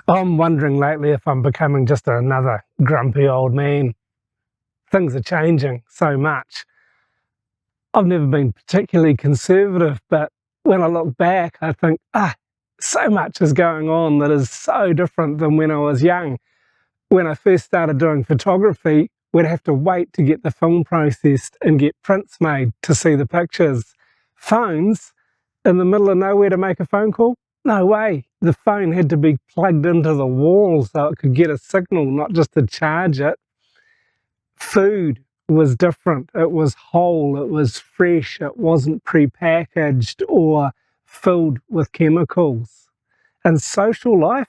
I'm wondering lately if I'm becoming just another grumpy old man. Things are changing so much. I've never been particularly conservative, but when I look back, I think, so much is going on that is so different than when I was young. When I first started doing photography, we'd have to wait to get the film processed and get prints made to see the pictures. Phones, in the middle of nowhere to make a phone call? No way. The phone had to be plugged into the wall so it could get a signal, not just to charge it. Food was different. It was whole, it was fresh, it wasn't prepackaged or filled with chemicals. And social life,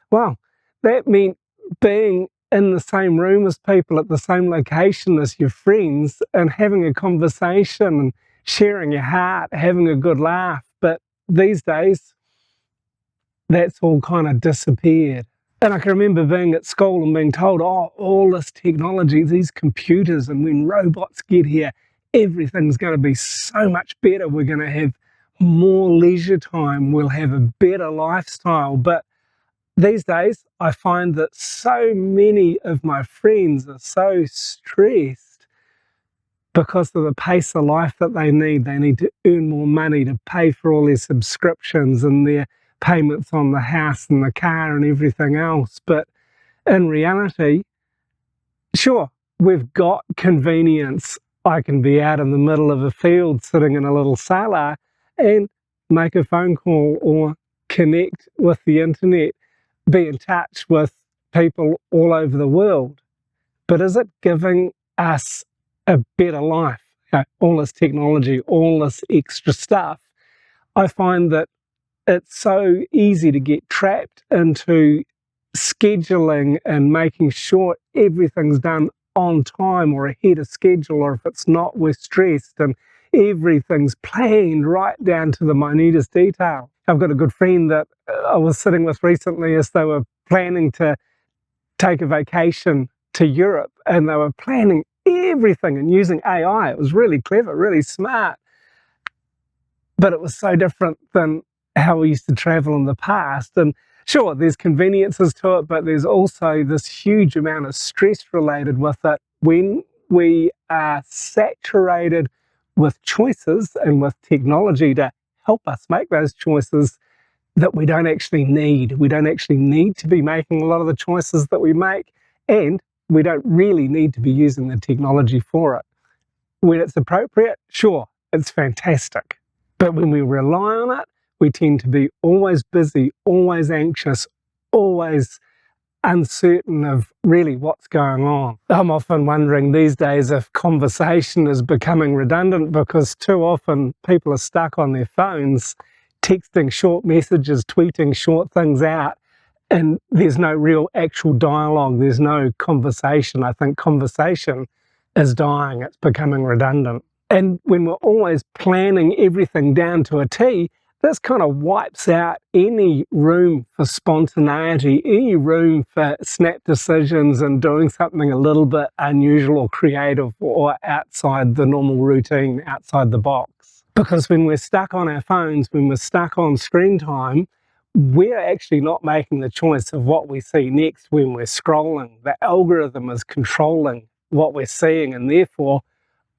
well, that meant being in the same room as people at the same location as your friends and having a conversation and sharing your heart, having a good laugh. But these days, that's all kind of disappeared. And I can remember being at school and being told, all this technology, these computers, and when robots get here, everything's going to be so much better. We're going to have more leisure time. We'll have a better lifestyle. But these days, I find that so many of my friends are so stressed because of the pace of life that they need. They need to earn more money to pay for all their subscriptions and their payments on the house and the car and everything else. But in reality, sure, we've got convenience. I can be out in the middle of a field sitting in a little sala and make a phone call or connect with the internet, be in touch with people all over the world. But is it giving us a better life? All this technology, all this extra stuff. I find that it's so easy to get trapped into scheduling and making sure everything's done on time or ahead of schedule, or if it's not, we're stressed and everything's planned right down to the minutest detail. I've got a good friend that I was sitting with recently as they were planning to take a vacation to Europe, and they were planning everything and using AI. It was really clever, really smart, but it was so different than how we used to travel in the past. And sure, there's conveniences to it, but there's also this huge amount of stress related with it when we are saturated with choices and with technology to help us make those choices that we don't actually need. We don't actually need to be making a lot of the choices that we make, and we don't really need to be using the technology for it. When it's appropriate, sure, it's fantastic. But when we rely on it, we tend to be always busy, always anxious, always uncertain of really what's going on. I'm often wondering these days if conversation is becoming redundant because too often people are stuck on their phones, texting short messages, tweeting short things out, and there's no real actual dialogue, there's no conversation. I think conversation is dying, it's becoming redundant. And when we're always planning everything down to a T, this kind of wipes out any room for spontaneity, any room for snap decisions and doing something a little bit unusual or creative or outside the normal routine, outside the box. Because when we're stuck on our phones, when we're stuck on screen time, we're actually not making the choice of what we see next when we're scrolling. The algorithm is controlling what we're seeing and therefore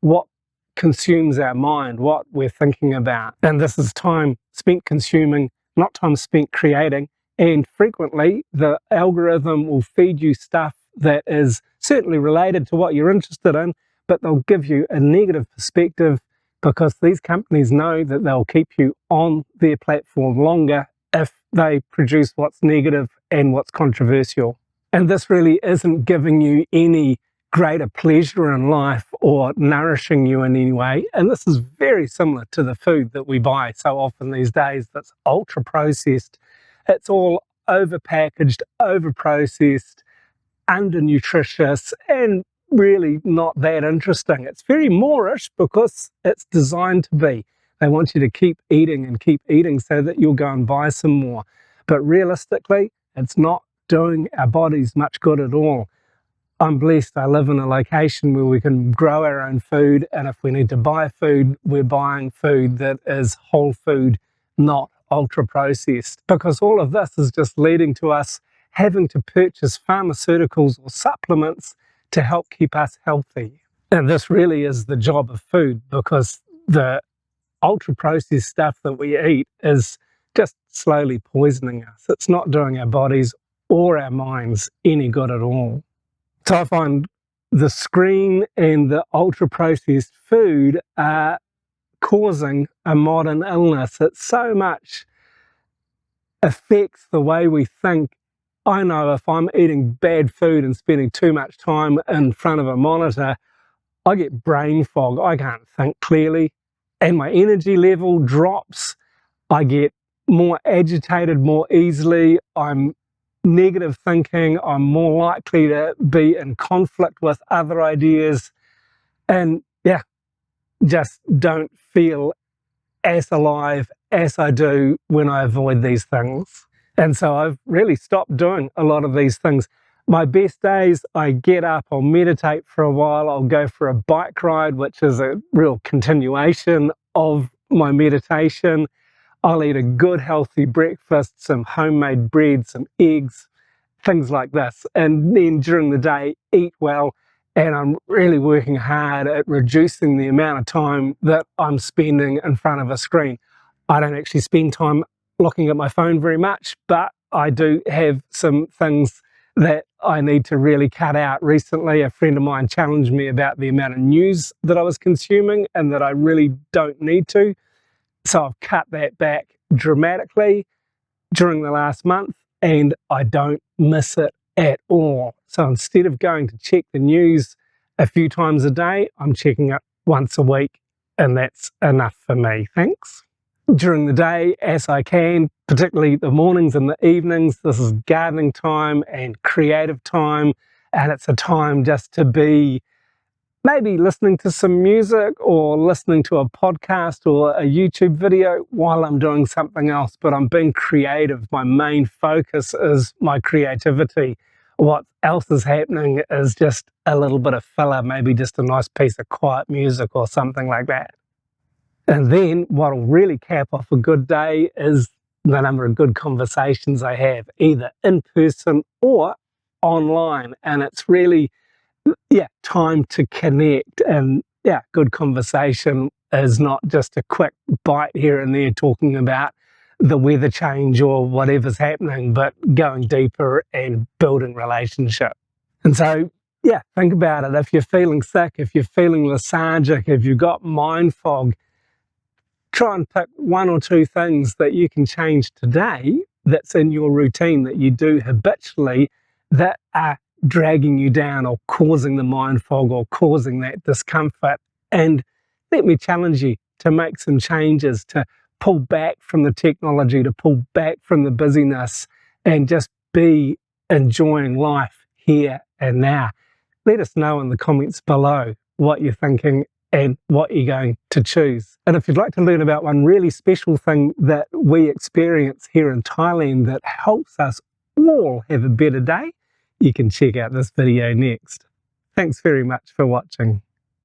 what consumes our mind, what we're thinking about. And this is time spent consuming, not time spent creating. And frequently, the algorithm will feed you stuff that is certainly related to what you're interested in, but they'll give you a negative perspective because these companies know that they'll keep you on their platform longer if they produce what's negative and what's controversial. And this really isn't giving you any greater pleasure in life or nourishing you in any way. And this is very similar to the food that we buy so often these days that's ultra processed. It's all overpackaged, overprocessed, undernutritious, and really not that interesting. It's very Moorish because it's designed to be. They want you to keep eating so that you'll go and buy some more. But realistically, it's not doing our bodies much good at all. I'm blessed I live in a location where we can grow our own food, and if we need to buy food, we're buying food that is whole food, not ultra processed, because all of this is just leading to us having to purchase pharmaceuticals or supplements to help keep us healthy. And this really is the job of food, because the ultra-processed stuff that we eat is just slowly poisoning us. It's not doing our bodies or our minds any good at all. So I find the screen and the ultra-processed food are causing a modern illness. It so much affects the way we think. I know if I'm eating bad food and spending too much time in front of a monitor, I get brain fog. I can't think clearly, and my energy level drops. I get more agitated more easily. I'm negative thinking. I'm more likely to be in conflict with other ideas, and yeah, just don't feel as alive as I do when I avoid these things. And so I've really stopped doing a lot of these things. My best days, I get up, I'll meditate for a while, I'll go for a bike ride, which is a real continuation of my meditation. I'll eat a good healthy breakfast, some homemade bread, some eggs, things like this. And then during the day, eat well. And I'm really working hard at reducing the amount of time that I'm spending in front of a screen. I don't actually spend time looking at my phone very much, but I do have some things that I need to really cut out. Recently, a friend of mine challenged me about the amount of news that I was consuming and that I really don't need to. So I've cut that back dramatically during the last month, and I don't miss it at all. So instead of going to check the news a few times a day, I'm checking it once a week, and that's enough for me. Thanks. During the day, as I can, particularly the mornings and the evenings, this is gardening time and creative time, and it's a time just to be maybe listening to some music or listening to a podcast or a YouTube video while I'm doing something else, but I'm being creative. My main focus is my creativity. What else is happening is just a little bit of filler, maybe just a nice piece of quiet music or something like that. And then what'll really cap off a good day is the number of good conversations I have, either in person or online. And it's really time to connect. And good conversation is not just a quick bite here and there talking about the weather change or whatever's happening, but going deeper and building relationship. And so, think about it. If you're feeling sick, if you're feeling lethargic, if you've got mind fog, try and pick one or two things that you can change today that's in your routine that you do habitually that are dragging you down or causing the mind fog or causing that discomfort. And let me challenge you to make some changes, to pull back from the technology, to pull back from the busyness and just be enjoying life here and now. Let us know in the comments below what you're thinking and what you're going to choose. And if you'd like to learn about one really special thing that we experience here in Thailand that helps us all have a better day, you can check out this video next. Thanks very much for watching.